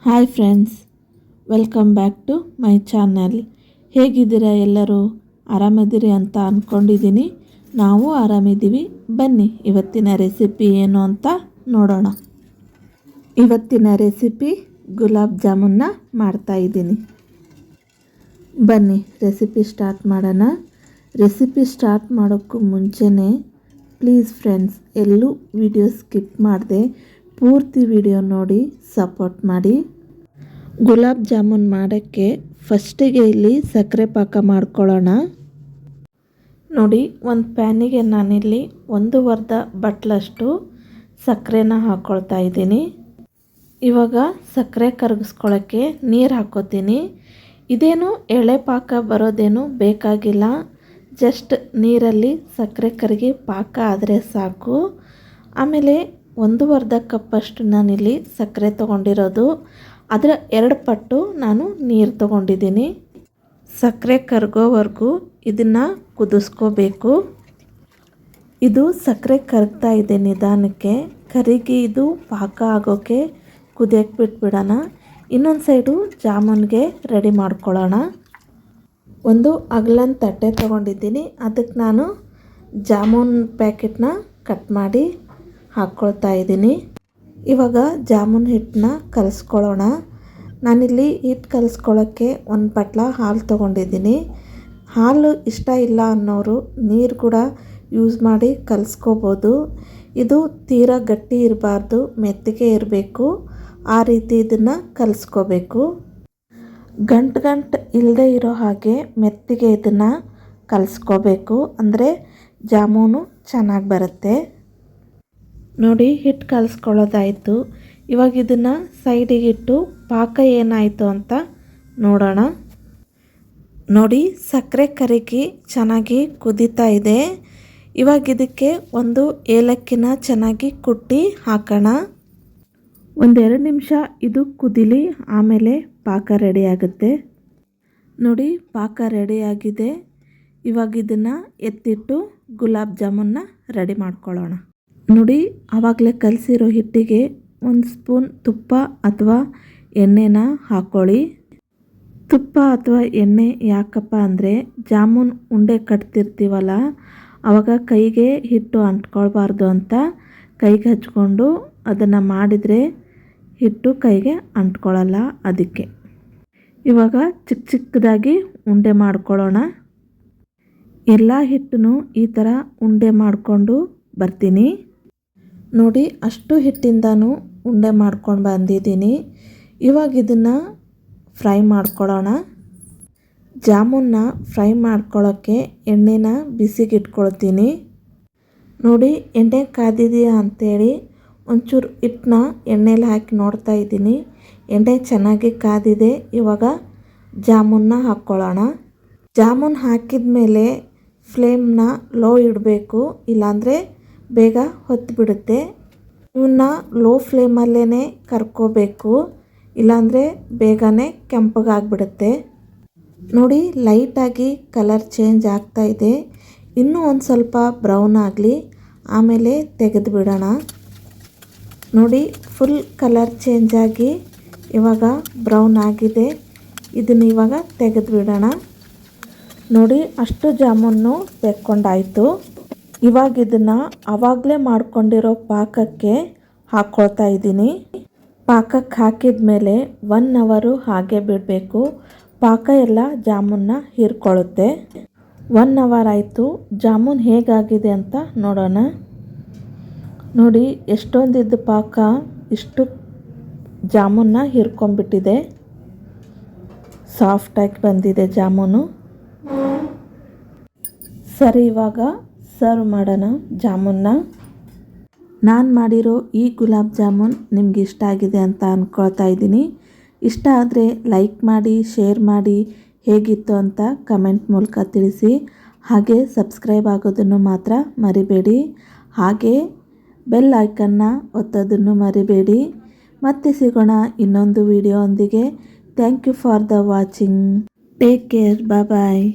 Hi friends, welcome back to my channel. ಹೇಗಿದ್ದೀರಾ? ಎಲ್ಲರೂ ಆರಾಮಿದ್ದೀರಿ ಅಂತ ಅಂದ್ಕೊಂಡಿದ್ದೀನಿ. ನಾವು ಆರಾಮಿದ್ದೀವಿ. ಬನ್ನಿ ಇವತ್ತಿನ ರೆಸಿಪಿ ಏನು ಅಂತ ನೋಡೋಣ. ಇವತ್ತಿನ ರೆಸಿಪಿ ಗುಲಾಬ್ ಜಾಮೂನ್ನ ಮಾಡ್ತಾಯಿದ್ದೀನಿ. ಬನ್ನಿ ರೆಸಿಪಿ ಸ್ಟಾರ್ಟ್ ಮಾಡೋಣ. ರೆಸಿಪಿ ಸ್ಟಾರ್ಟ್ ಮಾಡೋಕ್ಕೂ ಮುಂಚೆನೇ ಪ್ಲೀಸ್ ಫ್ರೆಂಡ್ಸ್, ಎಲ್ಲೂ ವಿಡಿಯೋ ಸ್ಕಿಪ್ ಮಾಡದೆ ಪೂರ್ತಿ ವಿಡಿಯೋ ನೋಡಿ ಸಪೋರ್ಟ್ ಮಾಡಿ. ಗುಲಾಬ್ ಜಾಮೂನ್ ಮಾಡೋಕ್ಕೆ ಫಸ್ಟಿಗೆ ಇಲ್ಲಿ ಸಕ್ಕರೆ ಪಾಕ ಮಾಡ್ಕೊಳ್ಳೋಣ. ನೋಡಿ, ಒಂದು ಪ್ಯಾನಿಗೆ ನಾನಿಲ್ಲಿ 1/2 ಬಟ್ಲಷ್ಟು ಸಕ್ಕರೆನ ಹಾಕ್ಕೊಳ್ತಾ ಇದ್ದೀನಿ. ಇವಾಗ ಸಕ್ಕರೆ ಕರಗಿಸ್ಕೊಳ್ಳೋಕ್ಕೆ ನೀರು ಹಾಕ್ಕೋತೀನಿ. ಇದೇನು ಎಳೆ ಪಾಕ ಬರೋದೇನು ಬೇಕಾಗಿಲ್ಲ, ಜಸ್ಟ್ ನೀರಲ್ಲಿ ಸಕ್ಕರೆ ಕರಗಿ ಪಾಕ ಆದರೆ ಸಾಕು. ಆಮೇಲೆ 1/2 ಕಪ್ಪಷ್ಟು ನಾನಿಲ್ಲಿ ಸಕ್ಕರೆ ತೊಗೊಂಡಿರೋದು, ಅದರ 2 ಪಟ್ಟು ನಾನು ನೀರು ತೊಗೊಂಡಿದ್ದೀನಿ. ಸಕ್ಕರೆ ಕರಗೋವರೆಗೂ ಇದನ್ನು ಕುದಿಸ್ಕೋಬೇಕು. ಇದು ಸಕ್ಕರೆ ಕರಗ್ತಾ ಇದೆ ನಿಧಾನಕ್ಕೆ. ಕರಗಿ ಇದು ಪಾಕ ಆಗೋಕ್ಕೆ ಕುದಿಯಕ್ಕೆ ಬಿಟ್ಬಿಡೋಣ. ಇನ್ನೊಂದು ಸೈಡು ಜಾಮೂನ್ಗೆ ರೆಡಿ ಮಾಡ್ಕೊಳ್ಳೋಣ. ಒಂದು ಅಗಲನ ತಟ್ಟೆ ತೊಗೊಂಡಿದ್ದೀನಿ, ಅದಕ್ಕೆ ನಾನು ಜಾಮೂನ್ ಪ್ಯಾಕೆಟ್ನ ಕಟ್ ಮಾಡಿ ಹಾಕ್ಕೊಳ್ತಾ ಇದ್ದೀನಿ. ಇವಾಗ ಜಾಮೂನ್ ಹಿಟ್ಟನ್ನ ಕಲಿಸ್ಕೊಳ್ಳೋಣ. ನಾನಿಲ್ಲಿ ಹಿಟ್ಟು ಕಲಿಸ್ಕೊಳ್ಳೋಕ್ಕೆ 1 ಬಟ್ಲ ಹಾಲು ತೊಗೊಂಡಿದ್ದೀನಿ. ಹಾಲು ಇಷ್ಟ ಇಲ್ಲ ಅನ್ನೋರು ನೀರು ಕೂಡ ಯೂಸ್ ಮಾಡಿ ಕಲಿಸ್ಕೋಬೋದು. ಇದು ತೀರಾ ಗಟ್ಟಿ ಇರಬಾರ್ದು, ಮೆತ್ತಗೆ ಇರಬೇಕು. ಆ ರೀತಿ ಇದನ್ನು ಕಲಿಸ್ಕೋಬೇಕು. ಗಂಟು ಇಲ್ಲದೆ ಇರೋ ಹಾಗೆ ಮೆತ್ತಗೆ ಇದನ್ನು ಕಲಿಸ್ಕೋಬೇಕು, ಅಂದರೆ ಜಾಮೂನು ಚೆನ್ನಾಗಿ ಬರುತ್ತೆ. ನೋಡಿ, ಹಿಟ್ಟು ಕಲಿಸ್ಕೊಳ್ಳೋದಾಯಿತು. ಇವಾಗ ಇದನ್ನು ಸೈಡಿಗಿಟ್ಟು ಪಾಕ ಏನಾಯಿತು ಅಂತ ನೋಡೋಣ. ನೋಡಿ, ಸಕ್ಕರೆ ಕರಗಿ ಚೆನ್ನಾಗಿ ಕುದೀತಾ ಇದೆ. ಇವಾಗ ಇದಕ್ಕೆ 1 ಏಲಕ್ಕಿನ ಚೆನ್ನಾಗಿ ಕುಟ್ಟಿ ಹಾಕೋಣ. 1-2 ನಿಮಿಷ ಇದು ಕುದಿಲಿ, ಆಮೇಲೆ ಪಾಕ ರೆಡಿ ಆಗುತ್ತೆ. ನೋಡಿ, ಪಾಕ ರೆಡಿಯಾಗಿದೆ. ಇವಾಗ ಇದನ್ನು ಎತ್ತಿಟ್ಟು ಗುಲಾಬ್ ಜಾಮೂನ್ನ ರೆಡಿ ಮಾಡ್ಕೊಳ್ಳೋಣ. ನೋಡಿ, ಆವಾಗಲೇ ಕಲಸಿರೋ ಹಿಟ್ಟಿಗೆ 1 ಸ್ಪೂನ್ ತುಪ್ಪ ಅಥವಾ ಎಣ್ಣೆನ ಹಾಕ್ಕೊಳ್ಳಿ. ತುಪ್ಪ ಅಥವಾ ಎಣ್ಣೆ ಯಾಕಪ್ಪ ಅಂದರೆ ಜಾಮೂನ್ ಉಂಡೆ ಕಟ್ತಿರ್ತೀವಲ್ಲ, ಆವಾಗ ಕೈಗೆ ಹಿಟ್ಟು ಅಂಟ್ಕೊಳ್ಬಾರ್ದು ಅಂತ ಕೈಗೆ ಹಚ್ಕೊಂಡು ಅದನ್ನು ಮಾಡಿದರೆ ಹಿಟ್ಟು ಕೈಗೆ ಅಂಟ್ಕೊಳ್ಳಲ್ಲ, ಅದಕ್ಕೆ. ಇವಾಗ ಚಿಕ್ಕದಾಗಿ ಉಂಡೆ ಮಾಡ್ಕೊಳ್ಳೋಣ. ಎಲ್ಲ ಹಿಟ್ಟನ್ನು ಈ ಥರ ಉಂಡೆ ಮಾಡಿಕೊಂಡು ಬರ್ತೀನಿ. ನೋಡಿ, ಅಷ್ಟು ಹಿಟ್ಟಿಂದನೂ ಉಂಡೆ ಮಾಡ್ಕೊಂಡು ಬಂದಿದ್ದೀನಿ. ಇವಾಗ ಇದನ್ನು ಫ್ರೈ ಮಾಡ್ಕೊಳ್ಳೋಣ. ಜಾಮೂನ್ನ ಫ್ರೈ ಮಾಡ್ಕೊಳ್ಳೋಕ್ಕೆ ಎಣ್ಣೆನ ಬಿಸಿಗಿಟ್ಕೊಳ್ತೀನಿ. ನೋಡಿ, ಎಣ್ಣೆ ಕಾದಿದೆಯಾ ಅಂಥೇಳಿ ಒಂಚೂರು ಹಿಟ್ಟನ್ನ ಎಣ್ಣೆಲಿ ಹಾಕಿ ನೋಡ್ತಾ ಇದ್ದೀನಿ. ಎಣ್ಣೆ ಚೆನ್ನಾಗಿ ಕಾದಿದೆ. ಇವಾಗ ಜಾಮೂನ್ನ ಹಾಕ್ಕೊಳ್ಳೋಣ. ಜಾಮೂನ್ ಹಾಕಿದ ಮೇಲೆ ಫ್ಲೇಮ್ನ ಲೋ ಇಡಬೇಕು, ಇಲ್ಲಾಂದರೆ ಬೇಗ ಹೊತ್ತಿಬಿಡುತ್ತೆ. ಇವನ್ನ ಲೋ ಫ್ಲೇಮಲ್ಲೇ ಕರ್ಕೋಬೇಕು, ಇಲ್ಲಾಂದರೆ ಬೇಗನೆ ಕೆಂಪಗಾಗ್ಬಿಡುತ್ತೆ. ನೋಡಿ, ಲೈಟಾಗಿ ಕಲರ್ ಚೇಂಜ್ ಆಗ್ತಾ ಇದೆ. ಇನ್ನೂ ಒಂದು ಸ್ವಲ್ಪ ಬ್ರೌನ್ ಆಗಲಿ, ಆಮೇಲೆ ತೆಗೆದು ಬಿಡೋಣ. ನೋಡಿ, ಫುಲ್ ಕಲರ್ ಚೇಂಜ್ ಆಗಿ ಇವಾಗ ಬ್ರೌನ್ ಆಗಿದೆ. ಇದನ್ನು ಇವಾಗ ತೆಗೆದು ಬಿಡೋಣ. ನೋಡಿ, ಅಷ್ಟು ಜಾಮೂನು ತೆಕ್ಕೊಂಡಾಯಿತು. ಇವಾಗ ಇದನ್ನು ಆವಾಗಲೇ ಮಾಡ್ಕೊಂಡಿರೋ ಪಾಕಕ್ಕೆ ಹಾಕ್ಕೊಳ್ತಾ ಇದ್ದೀನಿ. ಪಾಕಕ್ಕೆ ಹಾಕಿದ ಮೇಲೆ 1 ಅವರು ಹಾಗೆ ಬಿಡಬೇಕು. ಪಾಕ ಎಲ್ಲ ಜಾಮೂನ್ನ ಹೀರ್ಕೊಳ್ಳುತ್ತೆ. 1 ಅವರ್ ಆಯಿತು. ಜಾಮೂನ್ ಹೇಗಾಗಿದೆ ಅಂತ ನೋಡೋಣ. ನೋಡಿ, ಎಷ್ಟೊಂದಿದ್ದು ಪಾಕ ಇಷ್ಟು ಜಾಮೂನ್ನ ಹೀರ್ಕೊಂಡ್ಬಿಟ್ಟಿದೆ. ಸಾಫ್ಟಾಗಿ ಬಂದಿದೆ ಜಾಮೂನು. ಸರಿ, ಇವಾಗ ಸರ್ವ್ ಮಾಡೋಣ ಜಾಮೂನ್ನ. ನಾನು ಮಾಡಿರೋ ಈ ಗುಲಾಬ್ ಜಾಮೂನ್ ನಿಮ್ಗೆ ಇಷ್ಟ ಆಗಿದೆ ಅಂತ ಅಂದ್ಕೊಳ್ತಾ ಇದ್ದೀನಿ. ಇಷ್ಟ ಆದರೆ ಲೈಕ್ ಮಾಡಿ, ಶೇರ್ ಮಾಡಿ, ಹೇಗಿತ್ತು ಅಂತ ಕಮೆಂಟ್ ಮೂಲಕ ತಿಳಿಸಿ. ಹಾಗೆ ಸಬ್ಸ್ಕ್ರೈಬ್ ಆಗೋದನ್ನು ಮಾತ್ರ ಮರಿಬೇಡಿ. ಹಾಗೆ ಬೆಲ್ ಐಕನ್ನ ಒತ್ತೋದನ್ನು ಮರಿಬೇಡಿ. ಮತ್ತೆ ಸಿಗೋಣ ಇನ್ನೊಂದು ವಿಡಿಯೋ ಒಂದಿಗೆ. Thank you for the watching. Take care. Bye.